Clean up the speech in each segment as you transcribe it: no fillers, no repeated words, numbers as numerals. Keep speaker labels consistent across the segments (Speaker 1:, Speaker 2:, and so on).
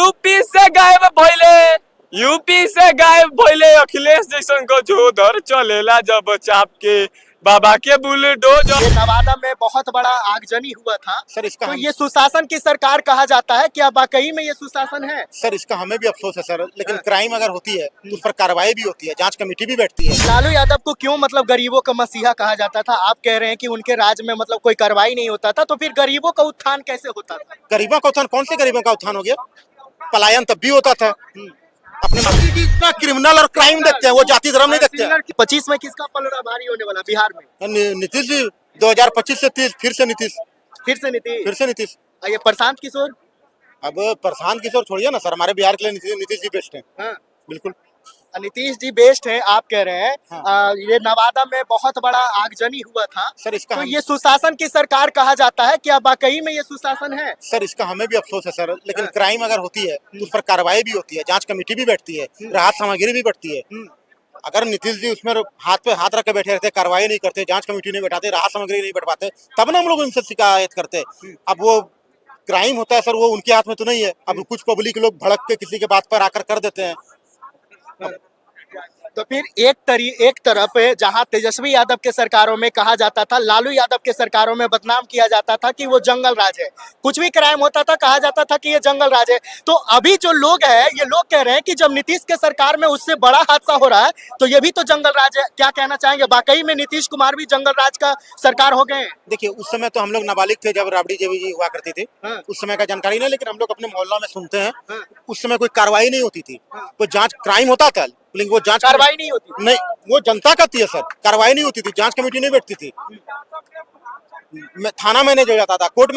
Speaker 1: UP से गायब भइले अखिलेश जैसन को जोधर चलेला जब चाप के बाबा के बुलडोजर।
Speaker 2: ये नवादा में बहुत बड़ा आगजनी हुआ था
Speaker 3: सर इसका
Speaker 2: तो ये सुशासन की सरकार कहा जाता है, क्या वाकई में ये सुशासन है?
Speaker 3: सर इसका हमें भी अफसोस है सर, लेकिन क्राइम अगर होती है तो उस पर कार्रवाई भी होती है, जांच कमेटी भी बैठती है।
Speaker 2: लालू यादव को क्यों मतलब गरीबों का मसीहा कहा जाता था? आप कह रहे हैं कि उनके राज में मतलब कोई कार्रवाई नहीं होता था, तो फिर गरीबों का उत्थान कैसे होता था?
Speaker 3: गरीबों का उत्थान? कौन से गरीबों का उत्थान हो गया? पलायन तब भी होता था। अपने इतना क्रिमिनल और क्राइम देखते हैं, वो जाति धर्म नहीं देखते हैं।
Speaker 2: 25 में किसका पलड़ा भारी होने वाला बिहार में?
Speaker 3: नीतीश जी 2025 से 30 फिर से नीतीश। ये
Speaker 2: प्रशांत किशोर।
Speaker 3: अब प्रशांत किशोर छोड़िए ना सर, हमारे बिहार के लिए नीतीश जी बेस्ट हैं।
Speaker 2: हाँ।
Speaker 3: बिल्कुल
Speaker 2: नीतीश जी बेस्ट है आप कह रहे हैं।
Speaker 3: हाँ।
Speaker 2: ये नवादा में बहुत बड़ा आगजनी हुआ था
Speaker 3: सर इसका
Speaker 2: तो ये सुशासन की सरकार कहा जाता है, क्या वाकई में ये सुशासन है?
Speaker 3: सर इसका हमें भी अफसोस है सर, लेकिन क्राइम अगर होती है तो उस पर कार्रवाई भी होती है, जांच कमेटी भी बैठती है, राहत सामग्री भी बैठती है। अगर नीतीश जी उसमें हाथ पे हाथ रख के बैठे रहते, कार्रवाई नहीं करते, जांच कमेटी नहीं बैठाते, राहत सामग्री नहीं बैठवाते, तब ना हम लोग इनसे शिकायत करते। अब वो क्राइम होता है सर, वो उनके हाथ में तो नहीं है। अब कुछ पब्लिक लोग भड़क के किसी के बात पर आकर कर देते हैं।
Speaker 2: तो फिर एक तरफ जहां तेजस्वी यादव के सरकारों में कहा जाता था, लालू यादव के सरकारों में बदनाम किया जाता था कि वो जंगल राज है, कुछ भी क्राइम होता था कहा जाता था कि ये जंगल राज है। तो अभी जो लोग हैं ये लोग कह रहे हैं कि जब नीतीश के सरकार में उससे बड़ा हादसा हो रहा है तो ये भी तो जंगल राज है। क्या कहना चाहेंगे, वाकई में नीतीश कुमार भी जंगल राज का सरकार हो गए?
Speaker 3: देखिए उस समय तो हम लोग नाबालिग थे जब राबड़ी देवी जी हुआ करते थे। उस समय का जानकारी नहीं, लेकिन हम लोग अपने मोहल्ला में सुनते हैं उस समय कोई कार्रवाई नहीं होती थी, कोई जांच क्राइम होता था लेकिन वो जांच
Speaker 2: कार्रवाई नहीं होती।
Speaker 3: नहीं, वो जनता करती है सर, कार्रवाई नहीं होती थी, जांच कमेटी नहीं बैठती थी। थाना मैनेज हो जाता था, कोर्ट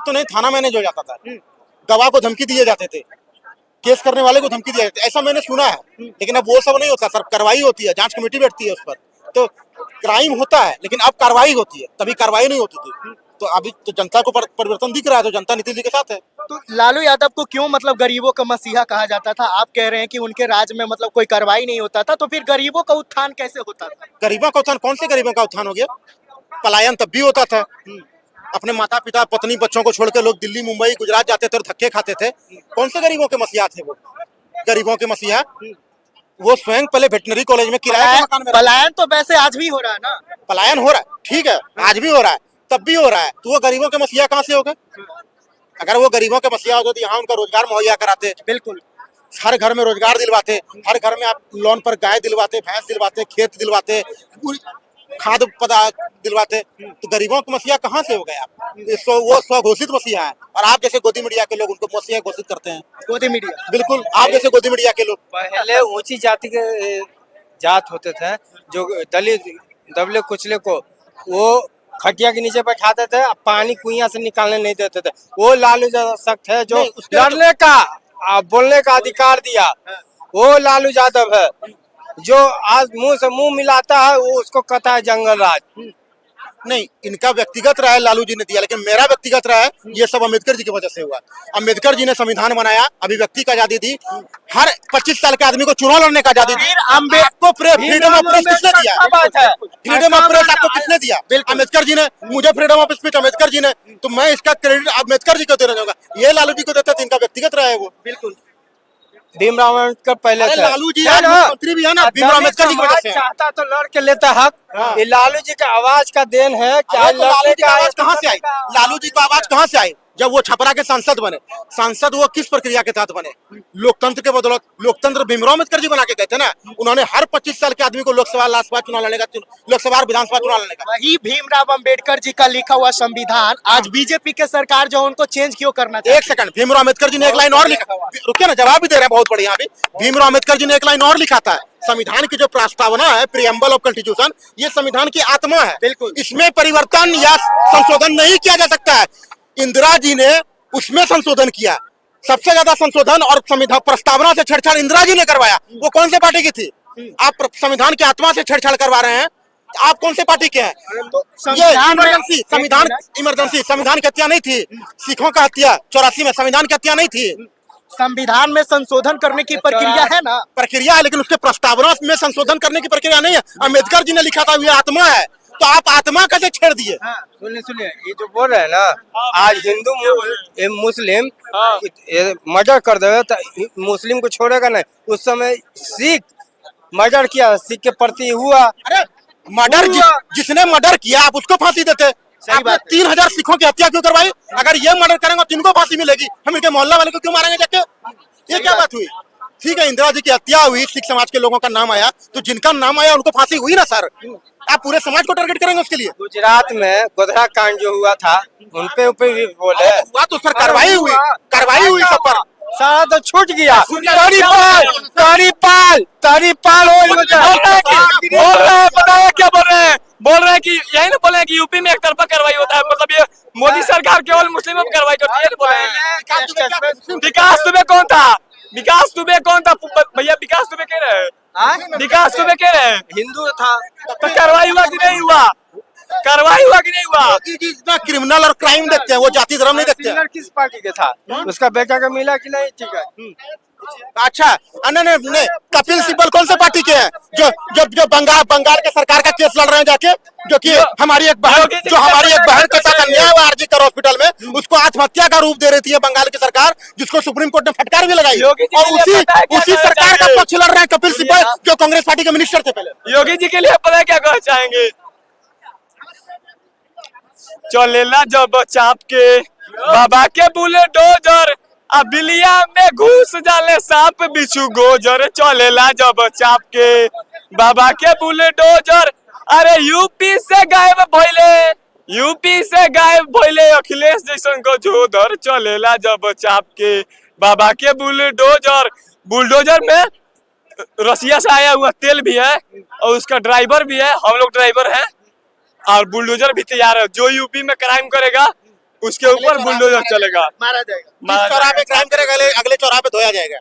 Speaker 3: तो नहीं, थाना मैनेज हो जाता था, गवाह को धमकी दिए जाते थे, केस करने वाले को धमकी दिया जाती है, ऐसा मैंने सुना है। लेकिन अब वो सब नहीं होता सर, कार्रवाई होती है, जांच कमेटी बैठती है उस पर। तो क्राइम होता है लेकिन अब कार्रवाई होती है, तभी कार्रवाई नहीं होती थी। तो अभी तो जनता को परिवर्तन दिख रहा है, तो जनता नीतीश जी के साथ है।
Speaker 2: तो लालू यादव को क्यों मतलब गरीबों का मसीहा कहा जाता था? आप कह रहे हैं कि उनके राज में मतलब कोई कार्रवाई नहीं होता था, तो फिर गरीबों का उत्थान कैसे होता था?
Speaker 3: गरीबों का उत्थान? कौन से गरीबों का उत्थान हो गया? पलायन तब भी होता था। अपने माता पिता पत्नी बच्चों को छोड़कर लोग दिल्ली मुंबई गुजरात जाते थे और धक्के खाते थे। कौन से गरीबों के मसीहा थे वो? गरीबों के मसीहा वो स्वयं पहले वेटनरी कॉलेज में किराए के मकान में।
Speaker 2: पलायन तो वैसे आज भी हो रहा है ना?
Speaker 3: पलायन हो रहा है, ठीक है, आज भी हो रहा है, तब भी हो रहा है, तो वो गरीबों के मसीहा कहाँ से हो गए? अगर वो गरीबों के मसीहा होते तो यहाँ उनका रोजगार मुहैया कराते।
Speaker 2: बिल्कुल,
Speaker 3: हर घर में रोजगार दिलवाते, हर घर में आप लोन पर गाय दिलवाते, भैंस दिलवाते, खेत दिलवाते, खाद पदार्थ दिलवाते। तो गरीबों के मसीहा कहाँ से हो गए आप? वो स्वघोषित मसीहा है, और आप जैसे गोदी मीडिया के लोग उनको मसीहा घोषित करते हैं।
Speaker 2: गोदी मीडिया?
Speaker 3: बिल्कुल, आप जैसे गोदी मीडिया के लोग।
Speaker 1: पहले ऊंची जाति के जात होते थे जो दलित दबले कुचले को वो खटिया के नीचे बैठाते थे, पानी कुइयां से निकालने नहीं देते थे। वो लालू यादव सख्त है जो लड़ने का बोलने का अधिकार दिया, वो लालू यादव है। जो आज मुंह से मुंह मिलाता है वो उसको कहता है जंगल राज।
Speaker 3: नहीं, इनका व्यक्तिगत राय लालू जी ने दिया, लेकिन मेरा व्यक्तिगत राय ये सब अम्बेडकर जी की वजह से हुआ। अम्बेडकर जी ने संविधान बनाया, अभिव्यक्ति का आजादी दी, हर 25 साल के आदमी को चुनाव लड़ने का आजादी दी। आपको फ्रीडम ऑफ प्रेस किसने दिया? फ्रीडम ऑफ प्रेस आपको किसने दिया? अम्बेडकर जी ने। मुझे freedom of speech Ambedkar ji ने, तो मैं इसका क्रेडिट अम्बेडकर जी को देना चाहूंगा। ये लालू जी को देता था, इनका व्यक्तिगत राय है वो।
Speaker 2: बिल्कुल।
Speaker 1: भीमराव अम्बेडकर पहले थे।
Speaker 3: लालू जी मंत्री भी है ना, भीमराव अम्बेडकर जी की वजह से
Speaker 1: चाहता तो लड़ के लेता हक। ये लालू जी का आवाज का देन है। क्या
Speaker 3: तो लालू जी का आवाज कहाँ से आई? लालू जी का आवाज कहाँ से आई? जब वो छपरा के सांसद बने, सांसद वो किस प्रक्रिया के तहत बने? लोकतंत्र के बदौलत। लोकतंत्र भीमराव अम्बेडकर जी बना के गए थे ना। उन्होंने हर 25 साल के आदमी को लोकसभा लोकसभा चुनाव लड़ने का, लोकसभा विधानसभा चुनाव लड़ने का।
Speaker 2: वही भीमराव अम्बेडकर जी का लिखा हुआ संविधान आज बीजेपी के सरकार जो उनको चेंज क्यों करना चाहिए?
Speaker 3: एक सेकंड, भीमराव अम्बेडकर जी ने एक लाइन और लिखा, रुकिए ना, जवाब भी दे रहे हैं बहुत बढ़िया। अभी भीमराव अम्बेडकर जी ने एक लाइन और लिखा था, संविधान की जो प्रस्तावना है, प्रीएम्बल ऑफ कॉन्स्टिट्यूशन, ये संविधान की आत्मा है।
Speaker 2: बिल्कुल,
Speaker 3: इसमें परिवर्तन या संशोधन नहीं किया जा सकता है। इंदिरा जी ने उसमें संशोधन किया, सबसे ज्यादा संशोधन और संविधान प्रस्तावना से छेड़छाड़ इंदिरा जी ने करवाया। वो कौन से पार्टी की थी? आप संविधान की आत्मा से छेड़छाड़ करवा रहे हैं, आप कौन से पार्टी के हैं? ये इमरजेंसी, संविधान इमरजेंसी, संविधान की हत्या नहीं थी। सिखों का हत्या 84 में, संविधान की हत्या नहीं थी।
Speaker 2: संविधान में संशोधन करने की प्रक्रिया है ना,
Speaker 3: प्रक्रिया है, लेकिन उसके प्रस्तावना में संशोधन करने की प्रक्रिया नहीं है। अम्बेडकर जी ने लिखा था, ये आत्मा है। तो आप आत्मा कैसे छेड़ दिए?
Speaker 1: सुनिए सुनिए, ये जो बोल रहे हैं ना, आज हिंदू मुस्लिम मर्डर कर दे तो मुस्लिम को छोड़ेगा नहीं। उस समय सिख मर्डर किया, सिख के प्रति हुआ।
Speaker 3: अरे मर्डर जिसने मर्डर किया आप उसको फांसी देते।
Speaker 2: सही बात है।
Speaker 3: 3000 सिखों की हत्या क्यों करवाई? अगर ये मर्डर करेंगे तो इनको फांसी मिलेगी, हम इनके मोहल्ला वाले को क्यों मारेंगे जाके? ये क्या बात हुई? ठीक है, इंदिरा जी की हत्या हुई, सिख समाज के लोगों का नाम आया, तो जिनका नाम आया उनको फांसी हुई ना सर। आप पूरे समाज को टारगेट करेंगे उसके लिए?
Speaker 1: गुजरात में गोधरा कांड जो हुआ था, उनपे ऊपर भी बोले।
Speaker 3: हुआ तो सर, कार्रवाई हुई सब पर।
Speaker 1: सारा तो छूट गया। तरीपाल
Speaker 4: बोल रहे हैं, पता है क्या बोल रहे हैं? बोल रहे हैं कि यही ना बोले हैं कि यूपी में एक तरफा कार्रवाई होता है, मतलब ये मोदी सरकार केवल मुस्लिमों पर कार्रवाई करती है, बोले हैं। विकास दुबे कौन था? विकास दुबे कौन था भैया? विकास दुबे कह रहे हैं, विकास दुबे कह रहे हैं
Speaker 1: हिंदू था।
Speaker 4: तो कार्रवाई हुआ कि नहीं हुआ? कार्रवाई हुआ कि नहीं हुआ?
Speaker 3: मोदी जी इतना क्रिमिनल और क्राइम देखते हैं, वो जाति धर्म नहीं देखते हैं।
Speaker 1: सिंगर किस पार्टी के था? उसका बेटा का मिला कि नहीं? ठीक है।
Speaker 3: अच्छा, नहीं, कपिल सिब्बल कौन से पार्टी के हैं जो बंगाल के सरकार का केस लड़ रहे हैं जाके, जो कि हमारी एक बहन के साथ अन्याय हुआ आरजीकर हॉस्पिटल में, उसको आत्महत्या का रूप दे रही थी बंगाल की सरकार, जिसको सुप्रीम कोर्ट ने फटकार भी लगाई। और उसी सरकार का पक्ष लड़ रहे हैं कपिल सिब्बल, जो कांग्रेस पार्टी के मिनिस्टर थे पहले।
Speaker 4: योगी जी के लिए पता है क्या कहना चाहेंगे? चलेला जब चाप के बाबा के बुलडोजर, बिलिया में घुस जाले सांप बिच्छू गोजर। चलेला जब चाप के बाबा के बुलडोजर, अरे यूपी से गायब भइले अखिलेश जैसन गजोदर। चलेला जब चाप के बाबा के बुलडोजर में रसिया से आया हुआ तेल भी है और उसका ड्राइवर भी है, हम लोग ड्राइवर हैं, और बुलडोजर भी तैयार है। जो यूपी में क्राइम करेगा उसके ऊपर बुलडोजर चलेगा,
Speaker 2: मारा जाएगा।
Speaker 3: जिस चौराहे पे क्राइम करेगा अगले चौराहे पे धोया जाएगा।